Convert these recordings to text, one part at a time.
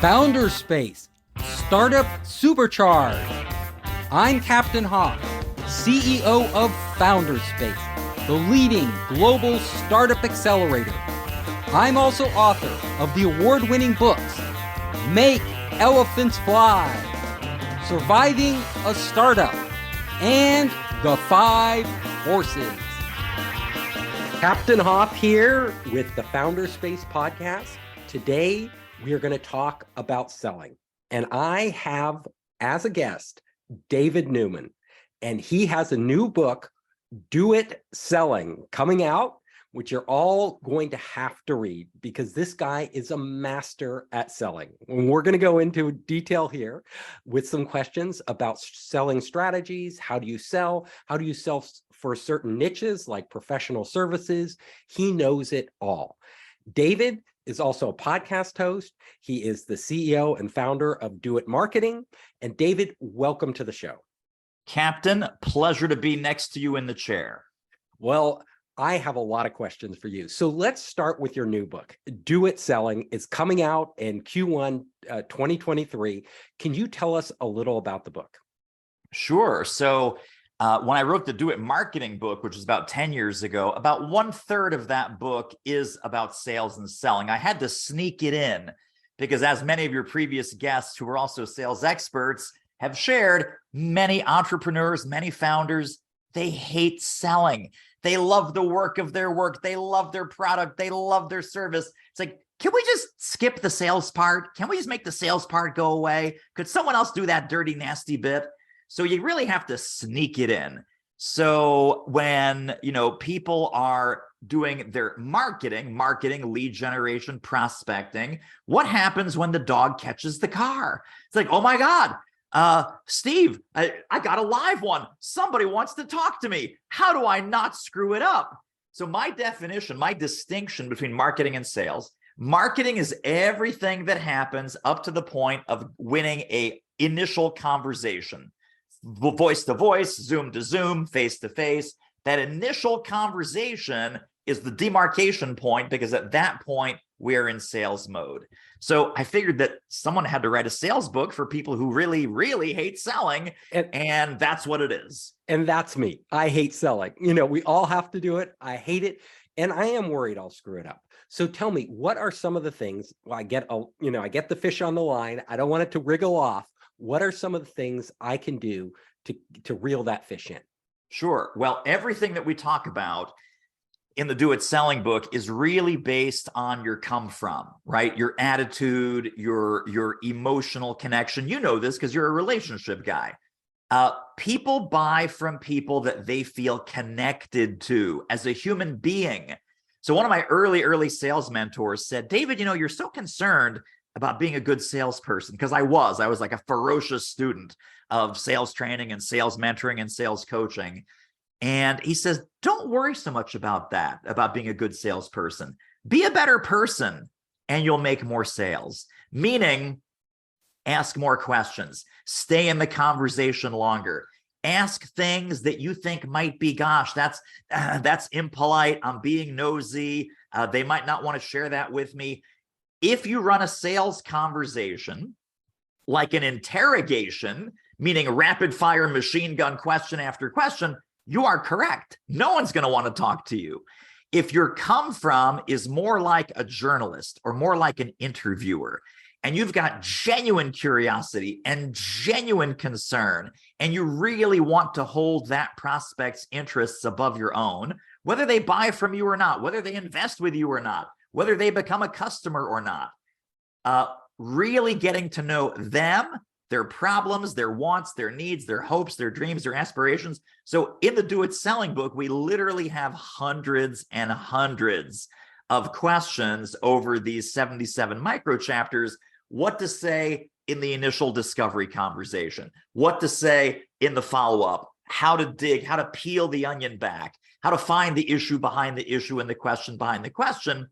Founder Space, Startup Supercharged. I'm Captain Hoff, CEO of Founder Space, the leading global startup accelerator. I'm also author of the award-winning books, Make Elephants Fly, Surviving a Startup, and The 5 Forces. Captain Hoff here with the Founder Space podcast. Today, we are going to talk about selling. And I have, as a guest, David Newman. And he has a new book, Do It Selling, coming out, which you're all going to have to read because this guy is a master at selling. And we're going to go into detail here with some questions about selling strategies. How do you sell? How do you sell for certain niches like professional services? He knows it all. David is also a podcast host. He is the CEO and founder of Do It Marketing. And David, welcome to the show. Captain, pleasure to be next to you in the chair. Well, I have a lot of questions for you. So let's start with your new book, Do It Selling. It's coming out in Q1 2023. Can you tell us a little about the book? Sure. So when I wrote the Do It Marketing book, which was about 10 years ago, about 1/3 of that book is about sales and selling. I had to sneak it in because, as many of your previous guests who were also sales experts have shared, many entrepreneurs, many founders, they hate selling. They love the work of their work. They love their product. They love their service. It's like, can we just skip the sales part? Can we just make the sales part go away? Could someone else do that dirty, nasty bit? So you really have to sneak it in. So when, people are doing their marketing, lead generation, prospecting, what happens when the dog catches the car? It's like, oh my God, Steve, I got a live one. Somebody wants to talk to me. How do I not screw it up? So my definition, my distinction between marketing and sales, marketing is everything that happens up to the point of winning a initial conversation. Voice to voice, Zoom to Zoom, face to face. That initial conversation is the demarcation point because at that point, we're in sales mode. So I figured that someone had to write a sales book for people who really, really hate selling. And that's what it is. And that's me. I hate selling. We all have to do it. I hate it. And I am worried I'll screw it up. So tell me, what are some of the things? Well, I get the fish on the line. I don't want it to wriggle off. What are some of the things I can do to reel that fish in? Sure. Well, everything that we talk about in the Do It Selling book is really based on your come from, right? Your attitude, your emotional connection. You know this because you're a relationship guy. People buy from people that they feel connected to as a human being. So one of my early sales mentors said, David, you're so concerned about being a good salesperson, because I was like a ferocious student of sales training and sales mentoring and sales coaching. And he says, don't worry so much about that, about being a good salesperson. Be a better person and you'll make more sales. Meaning, ask more questions, stay in the conversation longer, ask things that you think might be, gosh, that's impolite, I'm being nosy, they might not want to share that with me. If you run a sales conversation like an interrogation, meaning rapid fire machine gun question after question, you are correct. No one's going to want to talk to you. If your come from is more like a journalist or more like an interviewer, and you've got genuine curiosity and genuine concern, and you really want to hold that prospect's interests above your own, whether they buy from you or not, whether they invest with you or not, whether they become a customer or not, really getting to know them, their problems, their wants, their needs, their hopes, their dreams, their aspirations. So in the Do It Selling book, we literally have hundreds and hundreds of questions over these 77 micro chapters. What to say in the initial discovery conversation, what to say in the follow-up, how to dig, how to peel the onion back, how to find the issue behind the issue and the question behind the question.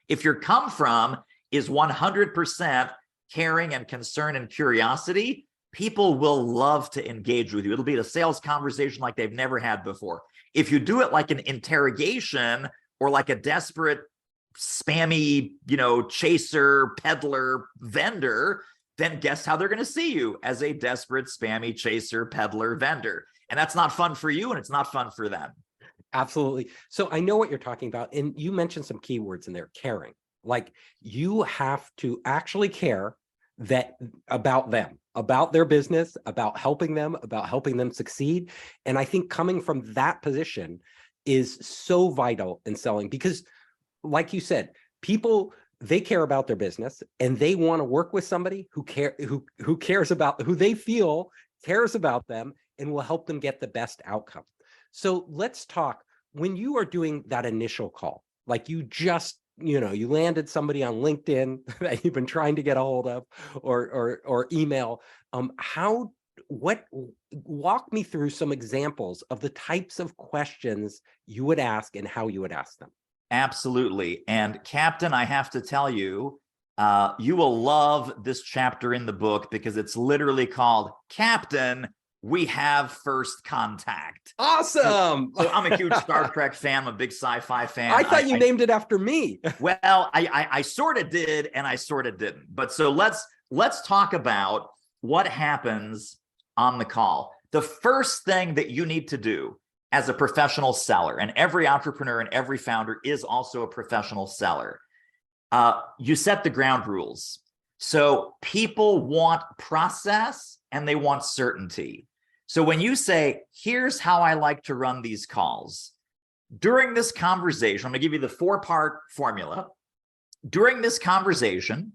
If your come from is 100% caring and concern and curiosity, people will love to engage with you. It'll be a sales conversation like they've never had before. If you do it like an interrogation or like a desperate spammy, chaser, peddler, vendor, then guess how they're going to see you? As a desperate, spammy, chaser, peddler, vendor. And that's not fun for you, and it's not fun for them. Absolutely. So I know what you're talking about. And you mentioned some keywords in there, caring. Like, you have to actually care about them, about their business, about helping them succeed. And I think coming from that position is so vital in selling, because like you said, people, they care about their business and they want to work with somebody who cares about, who they feel cares about them and will help them get the best outcome. So let's talk, when you are doing that initial call, like you just, you landed somebody on LinkedIn that you've been trying to get a hold of, or email, walk me through some examples of the types of questions you would ask and how you would ask them. Absolutely. And Captain, I have to tell you, you will love this chapter in the book, because it's literally called Captain, We Have First Contact. Awesome. So I'm a huge Star Trek fan. I'm a big sci-fi fan. I thought you named it after me. Well, I sort of did, and I sort of didn't. But so let's talk about what happens on the call. The first thing that you need to do as a professional seller, and every entrepreneur and every founder is also a professional seller, you set the ground rules. So people want process and they want certainty. So when you say, here's how I like to run these calls, during this conversation, I'm going to give you the 4-part formula. During this conversation,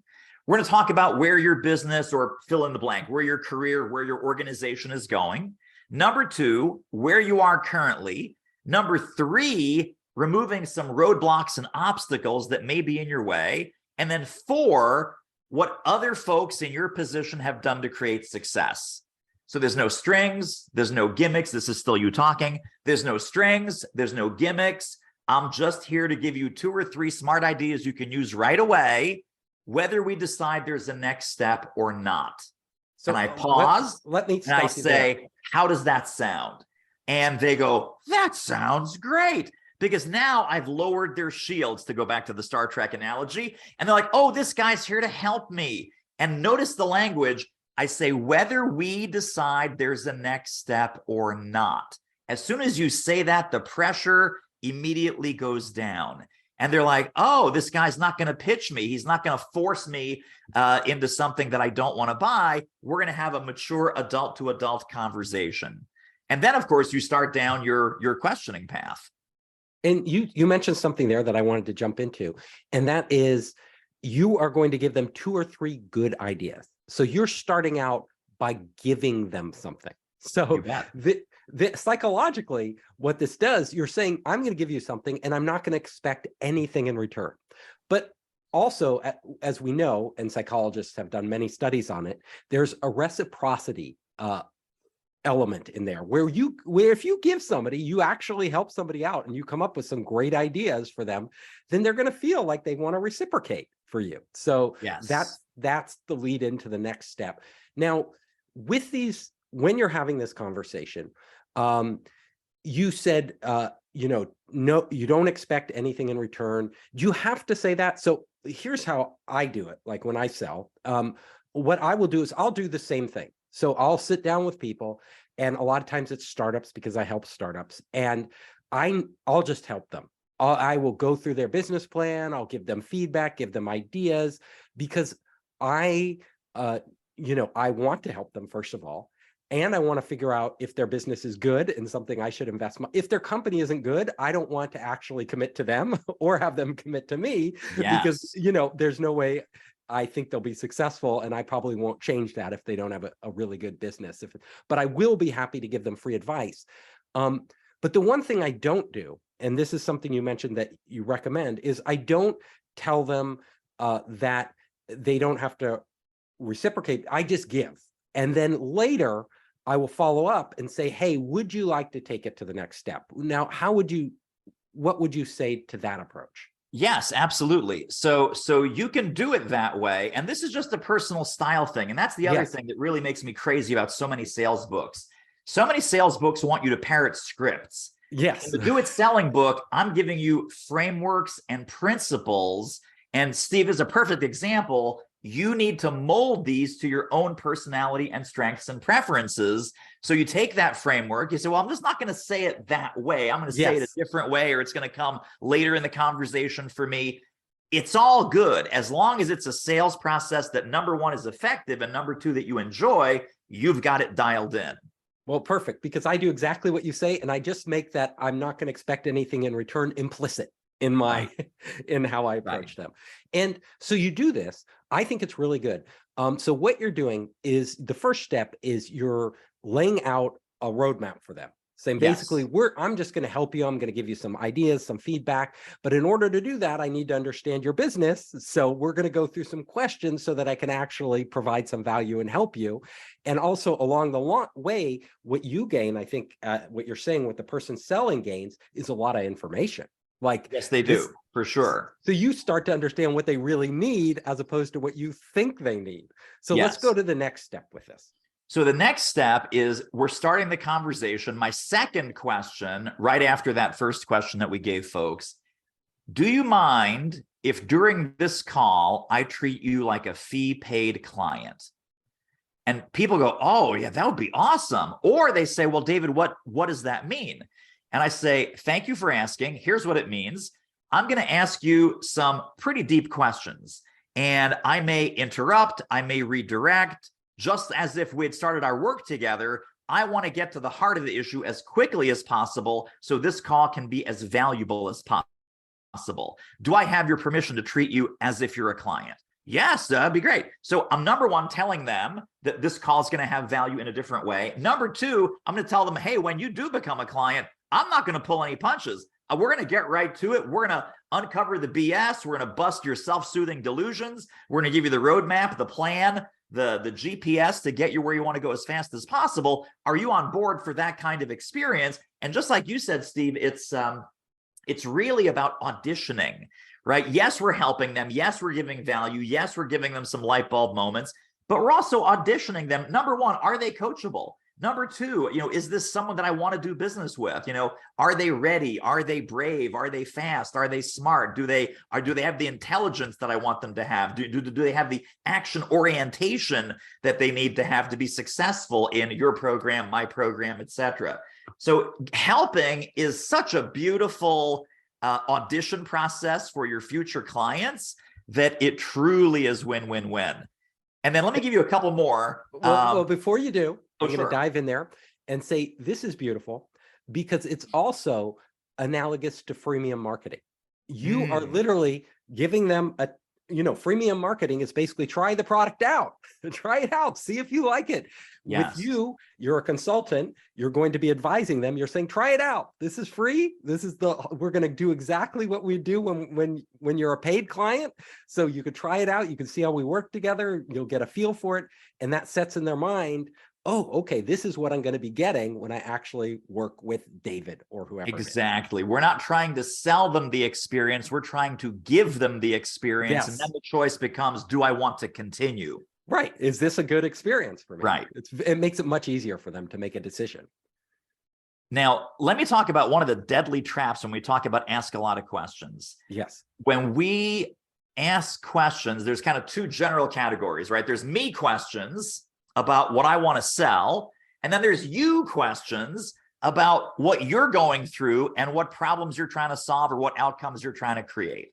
we're going to talk about where your business, or fill in the blank, where your career, where your organization is going. Number 2, where you are currently. Number 3, removing some roadblocks and obstacles that may be in your way. And then 4, what other folks in your position have done to create success. So there's no strings, there's no gimmicks. This is still you talking. There's no strings, there's no gimmicks. I'm just here to give you 2 or 3 smart ideas you can use right away, whether we decide there's a next step or not. So, and I pause, let me and I say, how does that sound? And they go, that sounds great. Because now I've lowered their shields, to go back to the Star Trek analogy. And they're like, oh, this guy's here to help me. And notice the language. I say, whether we decide there's a next step or not. As soon as you say that, the pressure immediately goes down. And they're like, oh, this guy's not going to pitch me. He's not going to force me into something that I don't want to buy. We're going to have a mature adult to adult conversation. And then, of course, you start down your questioning path. And you mentioned something there that I wanted to jump into, and that is, you are going to give them 2 or 3 good ideas. So you're starting out by giving them something. So psychologically, what this does, you're saying, I'm going to give you something and I'm not going to expect anything in return. But also, as we know, and psychologists have done many studies on it, there's a reciprocity element in there where if you give somebody, you actually help somebody out and you come up with some great ideas for them, then they're going to feel like they want to reciprocate for you. So yes, that's the lead into the next step. Now, with these, when you're having this conversation, you said, no, you don't expect anything in return. You have to say that. So here's how I do it. Like when I sell, what I will do is I'll do the same thing. So I'll sit down with people, and a lot of times it's startups, because I help startups, and I'll just help them. I will go through their business plan. I'll give them feedback, give them ideas, because I want to help them, first of all. And I want to figure out if their business is good and something I should invest. If their company isn't good, I don't want to actually commit to them or have them commit to me, because, there's no way I think they'll be successful, and I probably won't change that if they don't have a really good business. But I will be happy to give them free advice. But the one thing I don't do, and this is something you mentioned that you recommend, is I don't tell them that they don't have to reciprocate. I just give. And then later, I will follow up and say, hey, would you like to take it to the next step? Now, what would you say to that approach? Yes, absolutely. So you can do it that way. And this is just a personal style thing. And that's the other thing that really makes me crazy about so many sales books. So many sales books want you to parrot scripts. Yes. In the Do It Selling book, I'm giving you frameworks and principles. And Steve is a perfect example. You need to mold these to your own personality and strengths and preferences. So you take that framework, you say, well, I'm just not going to say it that way. I'm going to say it a different way, or it's going to come later in the conversation for me. It's all good as long as it's a sales process that, number one, is effective, and number two, that you enjoy. You've got it dialed in. Well, perfect, because I do exactly what you say, and I just make that I'm not going to expect anything in return implicit in my in how I approach them. And so you do this. I think it's really good. So what you're doing is, the first step is you're laying out a roadmap for them, saying basically, I'm just going to help you. I'm going to give you some ideas, some feedback. But in order to do that, I need to understand your business. So we're going to go through some questions so that I can actually provide some value and help you. And also along the way, what you gain, I think what you're saying, what the person selling gains, is a lot of information. Like, yes, they do, for sure. So you start to understand what they really need as opposed to what you think they need. So let's go to the next step with this. So the next step is, we're starting the conversation. My second question, right after that first question that we gave folks, do you mind if during this call, I treat you like a fee-paid client? And people go, oh yeah, that would be awesome. Or they say, well, David, what does that mean? And I say, thank you for asking. Here's what it means. I'm going to ask you some pretty deep questions, and I may interrupt, I may redirect, just as if we had started our work together. I want to get to the heart of the issue as quickly as possible, so this call can be as valuable as possible. Do I have your permission to treat you as if you're a client? Yes, that'd be great. So I'm, number one, telling them that this call is going to have value in a different way. Number two, I'm going to tell them, hey, when you do become a client, I'm not going to pull any punches. We're going to get right to it. We're going to uncover the BS. We're going to bust your self-soothing delusions. We're going to give you the roadmap, the plan, the GPS to get you where you want to go as fast as possible. Are you on board for that kind of experience? And just like you said, Steve, it's really about auditioning, right? Yes, we're helping them. Yes, we're giving value. Yes, we're giving them some light bulb moments, but we're also auditioning them. Number one, are they coachable? Number two, is this someone that I want to do business with? Are they ready? Are they brave? Are they fast? Are they smart? Do they have the intelligence that I want them to have? Do they have the action orientation that they need to have to be successful in your program, my program, etc.? So helping is such a beautiful audition process for your future clients that it truly is win-win-win. And then let me give you a couple more. Well, before you do, I'm going to sure. dive in there and say this is beautiful, because it's also analogous to freemium marketing. You are literally giving them a, freemium marketing is basically try the product out, try it out, see if you like it. Yes. With you, you're a consultant, you're going to be advising them. You're saying, try it out. This is free. We're going to do exactly what we do when you're a paid client. So you could try it out. You can see how we work together. You'll get a feel for it. And that sets in their mind, oh, okay, this is what I'm going to be getting when I actually work with David or whoever. Exactly. We're not trying to sell them the experience. We're trying to give them the experience. Yes. And then the choice becomes, do I want to continue? Right. Is this a good experience for me? Right. It makes it much easier for them to make a decision. Now, let me talk about one of the deadly traps when we talk about ask a lot of questions. Yes. When we ask questions, there's kind of two general categories, right? There's me questions about what I want to sell. And then there's you questions about what you're going through and what problems you're trying to solve or what outcomes you're trying to create.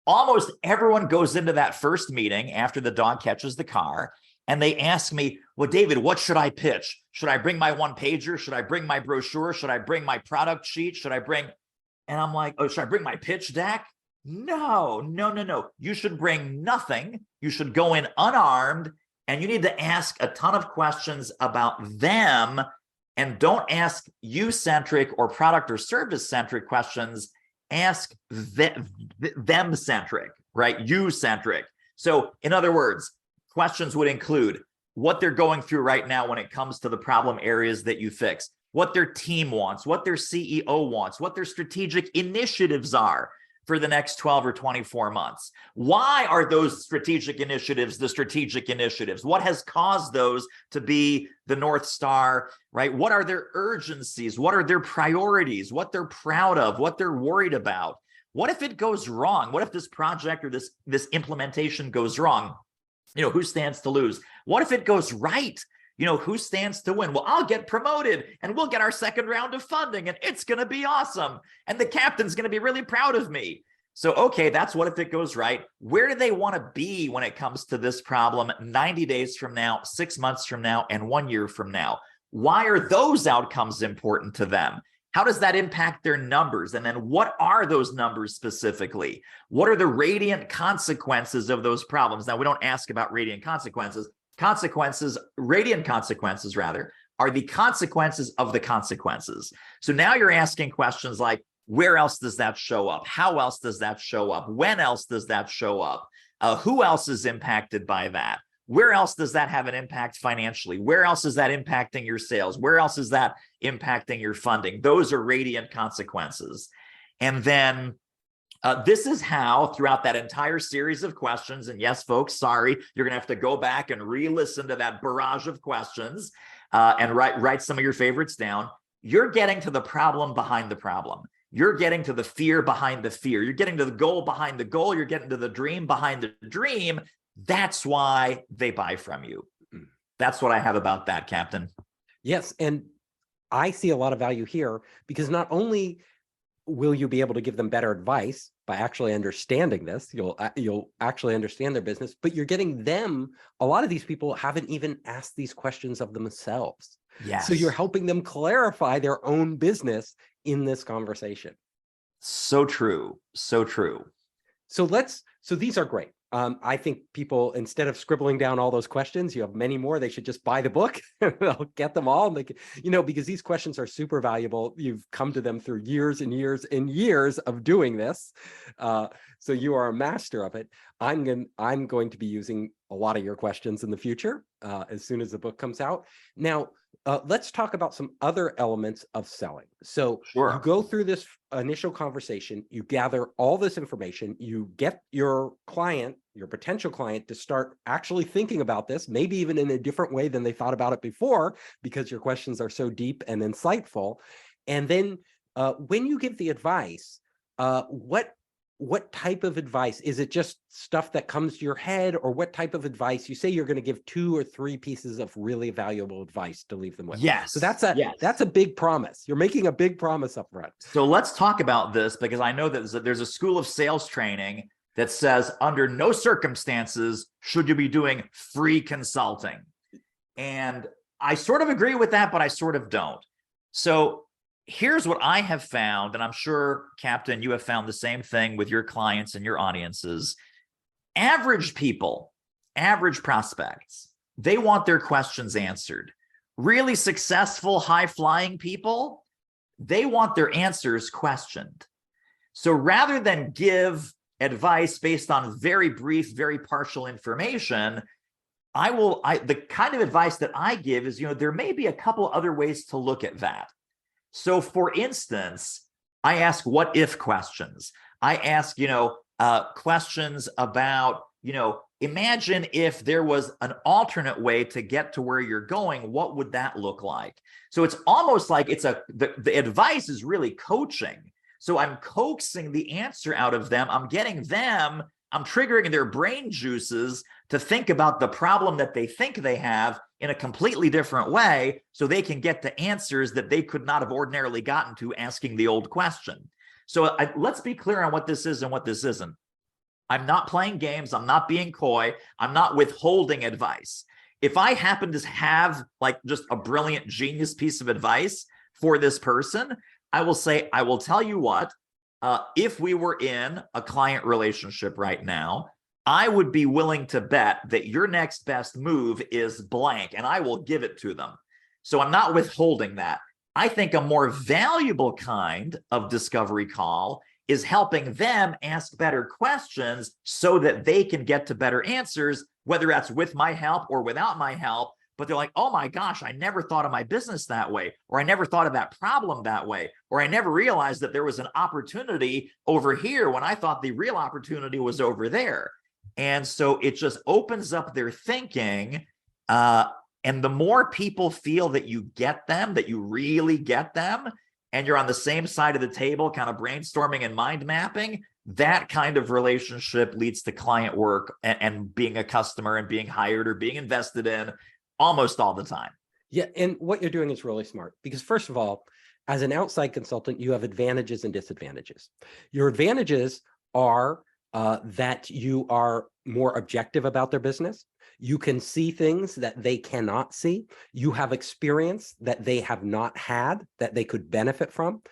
Almost everyone goes into that first meeting after the dog catches the car, and they ask me, well, David, what should I pitch? Should I bring my one pager? Should I bring my brochure? Should I bring my product sheet? Should I bring, and I'm like, oh, should I bring my pitch deck? No. You should bring nothing. You should go in unarmed, and you need to ask a ton of questions about them, and don't ask you-centric or product or service-centric questions. Ask them-centric, right? You-centric. So in other words, questions would include what they're going through right now when it comes to the problem areas that you fix, what their team wants, what their CEO wants, what their strategic initiatives are for the next 12 or 24 months? Why are those strategic initiatives the strategic initiatives? What has caused those to be the North Star, right? What are their urgencies? What are their priorities? What they're proud of? What they're worried about? What if it goes wrong? What if this project or this implementation goes wrong? Who stands to lose? What if it goes right? Who stands to win? Well, I'll get promoted and we'll get our second round of funding and it's going to be awesome. And the captain's going to be really proud of me. So, okay, that's what if it goes right. Where do they want to be when it comes to this problem 90 days from now, 6 months from now, and 1 year from now? Why are those outcomes important to them? How does that impact their numbers? And then what are those numbers specifically? What are the radiant consequences of those problems? Now, we don't ask about radiant consequences. Radiant consequences rather, are the consequences of the consequences. So now you're asking questions like, where else does that show up? How else does that show up? When else does that show up? Who else is impacted by that? Where else does that have an impact financially? Where else is that impacting your sales? Where else is that impacting your funding? Those are radiant consequences. And then this is how, throughout that entire series of questions, and yes, folks, sorry, you're going to have to go back and re-listen to that barrage of questions and write some of your favorites down. You're getting to the problem behind the problem. You're getting to the fear behind the fear. You're getting to the goal behind the goal. You're getting to the dream behind the dream. That's why they buy from you. That's what I have about that, Captain. Yes, and I see a lot of value here because not only will you be able to give them better advice by actually understanding this, you'll actually understand their business, but you're getting them, a lot of these people haven't even asked these questions of themselves. Yes. So you're helping them clarify their own business in this conversation. So true. So true. So these are great. I think people, instead of scribbling down all those questions, you have many more, they should just buy the book. They'll get them all. And they can, because these questions are super valuable. You've come to them through years and years and years of doing this. So you are a master of it. I'm going to be using a lot of your questions in the future as soon as the book comes out. Now, let's talk about some other elements of selling. So Sure. You go through this initial conversation, you gather all this information, you get your client, your potential client, to start actually thinking about this, maybe even in a different way than they thought about it before, because your questions are so deep and insightful. And then when you give the advice, what type of advice? Is it just stuff that comes to your head, or what type of advice? You say you're going to give 2 or 3 pieces of really valuable advice to leave them with. Yes. So that's a big promise. You're making a big promise up front. So let's talk about this, because I know that there's a school of sales training that says under no circumstances should you be doing free consulting. And I sort of agree with that, but I sort of don't. So here's what I have found, and I'm sure, Captain, you have found the same thing with your clients and your audiences. Average people, average prospects, they want their questions answered. Really successful, high-flying people, they want their answers questioned. So rather than give advice based on very brief, very partial information, the kind of advice that I give is, there may be a couple other ways to look at that. So for instance, I ask what if questions. I ask, questions about, imagine if there was an alternate way to get to where you're going, what would that look like? So it's almost like the advice is really coaching. So I'm coaxing the answer out of them. I'm triggering their brain juices to think about the problem that they think they have in a completely different way, so they can get to answers that they could not have ordinarily gotten to asking the old question. So let's be clear on what this is and what this isn't. I'm not playing games. I'm not being coy. I'm not withholding advice. If I happen to have just a brilliant genius piece of advice for this person, I will say, I will tell you what, if we were in a client relationship right now, I would be willing to bet that your next best move is blank, and I will give it to them. So I'm not withholding that. I think a more valuable kind of discovery call is helping them ask better questions so that they can get to better answers, whether that's with my help or without my help. but they're like, oh my gosh, I never thought of my business that way, or I never thought of that problem that way, or I never realized that there was an opportunity over here when I thought the real opportunity was over there. And so it just opens up their thinking. And the more people feel that you get them, that you really get them, and you're on the same side of the table, kind of brainstorming and mind mapping, that kind of relationship leads to client work and being a customer and being hired or being invested in almost all the time. Yeah, and what you're doing is really smart because first of all, as an outside consultant, you have advantages and disadvantages. Your advantages are that you are more objective about their business. You can see things that they cannot see. You have experience that they have not had that they could benefit from.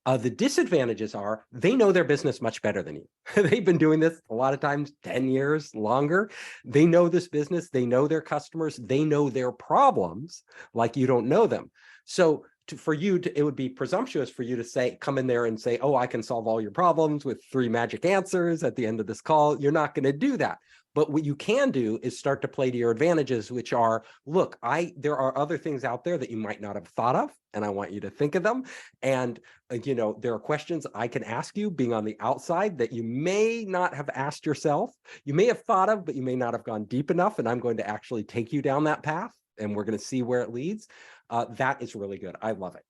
The disadvantages are they know their business much better than you. They've been doing this a lot of times 10 years longer. They know this business. They know their customers. They know their problems like you don't know them. So for you, it would be presumptuous for you to say, come in there and say, oh, I can solve all your problems with 3 magic answers at the end of this call. You're not going to do that. But what you can do is start to play to your advantages, which are, look, there are other things out there that you might not have thought of, and I want you to think of them. And, there are questions I can ask you being on the outside that you may not have asked yourself. You may have thought of, but you may not have gone deep enough. And I'm going to actually take you down that path, and we're going to see where it leads. That is really good. I love it.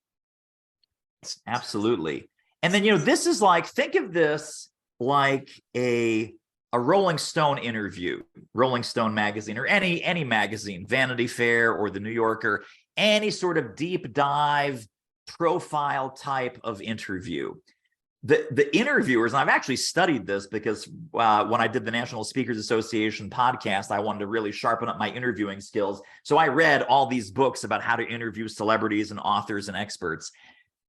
Absolutely. And then, this is like, think of this like a Rolling Stone interview, Rolling Stone magazine, or any magazine, Vanity Fair or the New Yorker, any sort of deep dive profile type of interview. The interviewers, and I've actually studied this because when I did the National Speakers Association podcast, I wanted to really sharpen up my interviewing skills. So I read all these books about how to interview celebrities and authors and experts.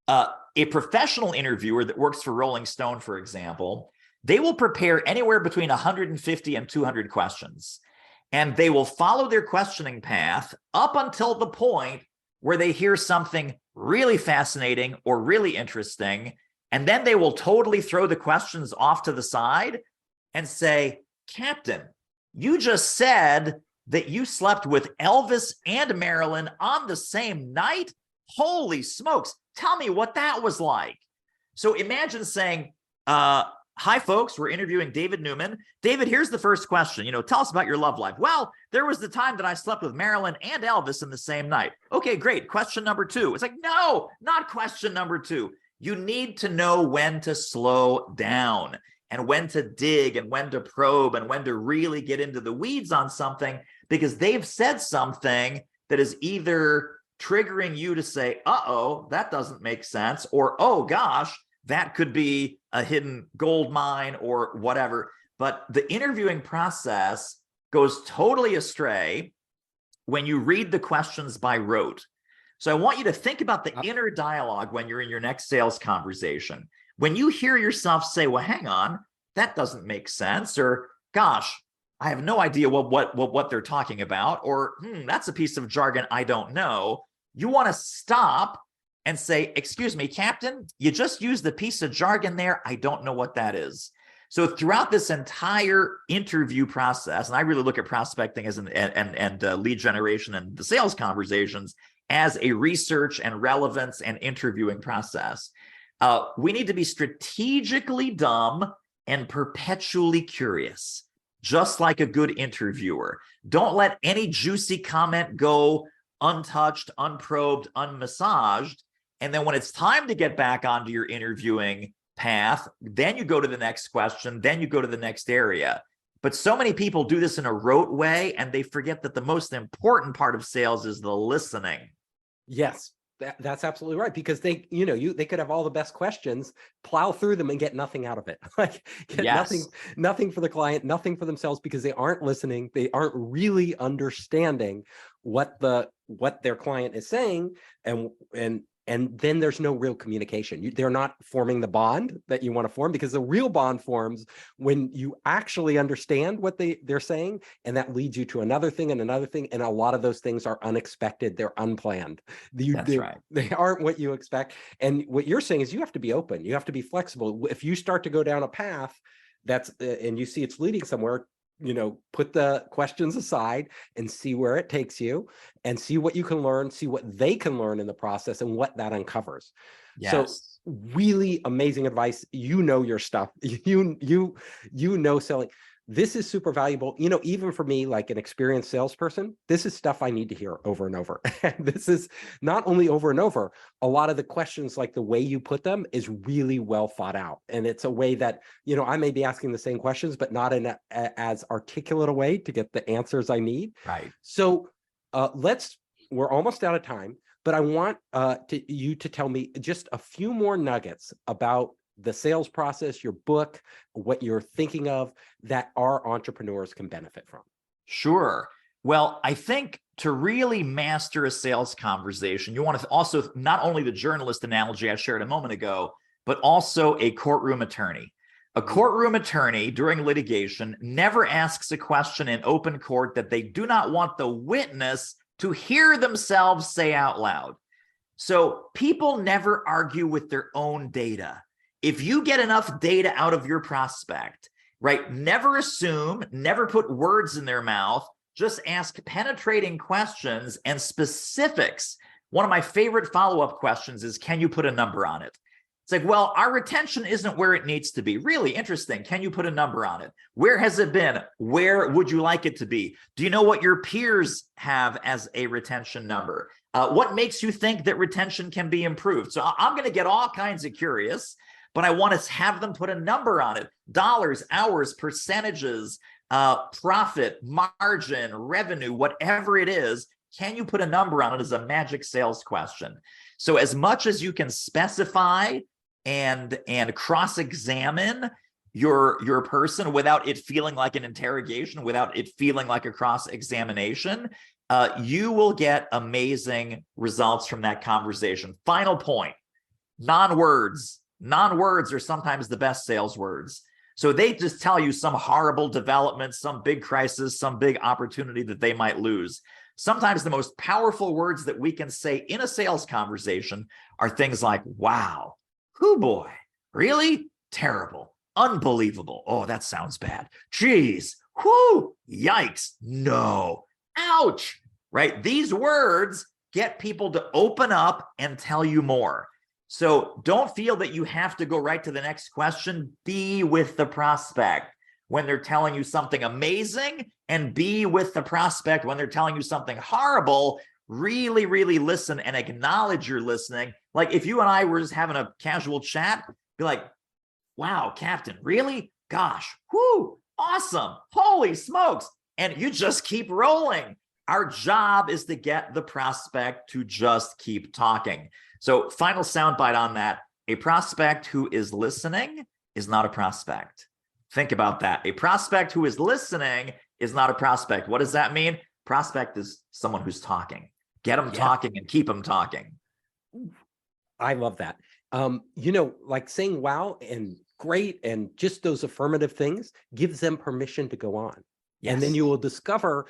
A professional interviewer that works for Rolling Stone, for example, they will prepare anywhere between 150 and 200 questions, and they will follow their questioning path up until the point where they hear something really fascinating or really interesting, and then they will totally throw the questions off to the side and say, Captain, you just said that you slept with Elvis and Marilyn on the same night? Holy smokes, tell me what that was like. So imagine saying, hi, folks, we're interviewing David Newman. David, here's the first question. Tell us about your love life. Well, there was the time that I slept with Marilyn and Elvis in the same night. Okay, great. Question number 2. It's like, no, not question number 2. You need to know when to slow down and when to dig and when to probe and when to really get into the weeds on something, because they've said something that is either triggering you to say, uh-oh, that doesn't make sense, or, oh gosh, that could be a hidden gold mine or whatever. But the interviewing process goes totally astray when you read the questions by rote. So I want you to think about the inner dialogue when you're in your next sales conversation. When you hear yourself say, well, hang on, that doesn't make sense, or gosh, I have no idea what they're talking about, or that's a piece of jargon I don't know. You want to stop and say, excuse me, Captain, you just used the piece of jargon there. I don't know what that is. So throughout this entire interview process, and I really look at prospecting as and lead generation and the sales conversations as a research and relevance and interviewing process. We need to be strategically dumb and perpetually curious, just like a good interviewer. Don't let any juicy comment go untouched, unprobed, unmassaged. And then when it's time to get back onto your interviewing path, then you go to the next question, then you go to the next area. But so many people do this in a rote way, and they forget that the most important part of sales is the listening. Yes, that's absolutely right. Because they could have all the best questions, plow through them and get nothing out of it. Like get nothing for the client, nothing for themselves, because they aren't listening. They aren't really understanding what their client is saying, and then there's no real communication. They're not forming the bond that you want to form, because the real bond forms when you actually understand what they're saying, and that leads you to another thing and another thing. And a lot of those things are unexpected. They're unplanned. That's right. They aren't what you expect. And what you're saying is you have to be open. You have to be flexible. If you start to go down a path and you see it's leading somewhere, put the questions aside and see where it takes you and see what you can learn, see what they can learn in the process and what that uncovers. So Yes. really amazing advice. Your stuff. You know selling. This is super valuable. Even for me, like an experienced salesperson, this is stuff I need to hear over and over. And this is not only over and over, a lot of the questions, like the way you put them is really well thought out. And it's a way that, I may be asking the same questions, but not in as articulate a way to get the answers I need. Right. So we're almost out of time, but I want you to tell me just a few more nuggets about the sales process, your book, what you're thinking of that our entrepreneurs can benefit from. Sure. Well, I think to really master a sales conversation, you want to also not only the journalist analogy I shared a moment ago, but also a courtroom attorney. A courtroom attorney during litigation never asks a question in open court that they do not want the witness to hear themselves say out loud. So people never argue with their own data. If you get enough data out of your prospect, right, never assume, never put words in their mouth, just ask penetrating questions and specifics. One of my favorite follow-up questions is, can you put a number on it? It's like, well, our retention isn't where it needs to be. Really interesting. Can you put a number on it? Where has it been? Where would you like it to be? Do you know what your peers have as a retention number? What makes you think that retention can be improved? So I'm going to get all kinds of curious, but I want to have them put a number on it. Dollars, hours, percentages, profit, margin, revenue, whatever it is. Can you put a number on it as a magic sales question? So as much as you can specify and cross-examine your person without it feeling like an interrogation, without it feeling like a cross-examination, you will get amazing results from that conversation. Final point, non-words. Non-words are sometimes the best sales words. So they just tell you some horrible development, some big crisis, some big opportunity that they might lose. Sometimes the most powerful words that we can say in a sales conversation are things like, wow, hoo boy, really? Terrible, unbelievable. Oh, that sounds bad. Geez, whoo, yikes, no, ouch, right? These words get people to open up and tell you more. So don't feel that you have to go right to the next question. Be with the prospect when they're telling you something amazing, and be with the prospect when they're telling you something horrible. Really, really listen and acknowledge you're listening. Like if you and I were just having a casual chat, be like, wow, Captain, really? Gosh, whoo, awesome, holy smokes. And you just keep rolling. Our job is to get the prospect to just keep talking. So final soundbite on that, a prospect who is listening is not a prospect. Think about that. A prospect who is listening is not a prospect. What does that mean? Prospect is someone who's talking. Get them talking and keep them talking. I love that. Like saying wow and great and just those affirmative things gives them permission to go on. Yes. And then you will discover,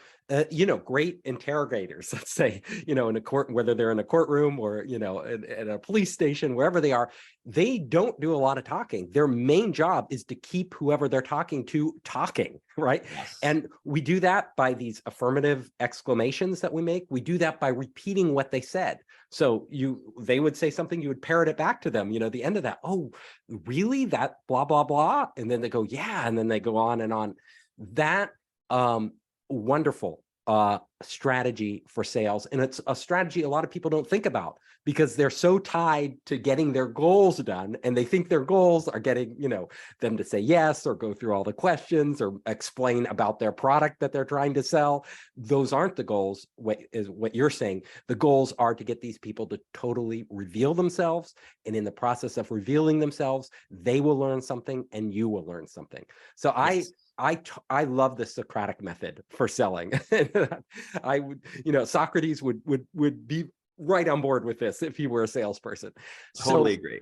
great interrogators, let's say, in a court, whether they're in a courtroom or, at a police station, wherever they are, they don't do a lot of talking. Their main job is to keep whoever they're talking to talking, right? Yes. And we do that by these affirmative exclamations that we make. We do that by repeating what they said. So they would say something, you would parrot it back to them, the end of that, oh, really? That blah, blah, blah. And then they go, yeah. And then they go on and on. That wonderful strategy for sales. And it's a strategy a lot of people don't think about because they're so tied to getting their goals done. And they think their goals are getting, them to say yes, or go through all the questions or explain about their product that they're trying to sell. Those aren't the goals, what you're saying. The goals are to get these people to totally reveal themselves. And in the process of revealing themselves, they will learn something and you will learn something. So yes. I love the Socratic method for selling. I would, Socrates would be right on board with this if he were a salesperson. Totally agree.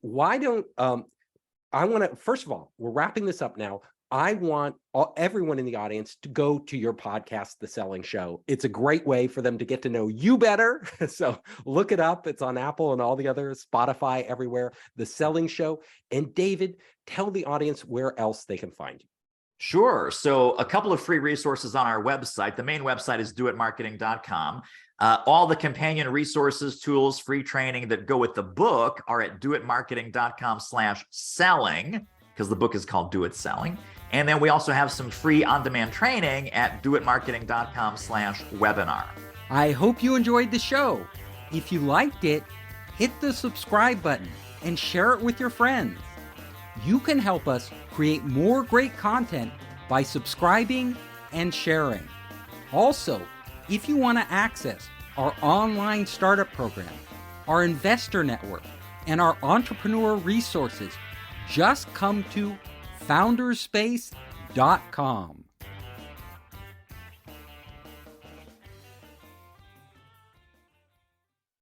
Why don't I want to, first of all, we're wrapping this up now. I want everyone in the audience to go to your podcast, The Selling Show. It's a great way for them to get to know you better. So look it up. It's on Apple and all the others, Spotify, everywhere, The Selling Show. And David, tell the audience where else they can find you. Sure. So a couple of free resources on our website. The main website is doitmarketing.com. All the companion resources, tools, free training that go with the book are at doitmarketing.com/selling, because the book is called Do It Selling. And then we also have some free on-demand training at doitmarketing.com/webinar. I hope you enjoyed the show. If you liked it, hit the subscribe button and share it with your friends. You can help us create more great content by subscribing and sharing. Also, if you want to access our online startup program, our investor network, and our entrepreneur resources, just come to founderspace.com.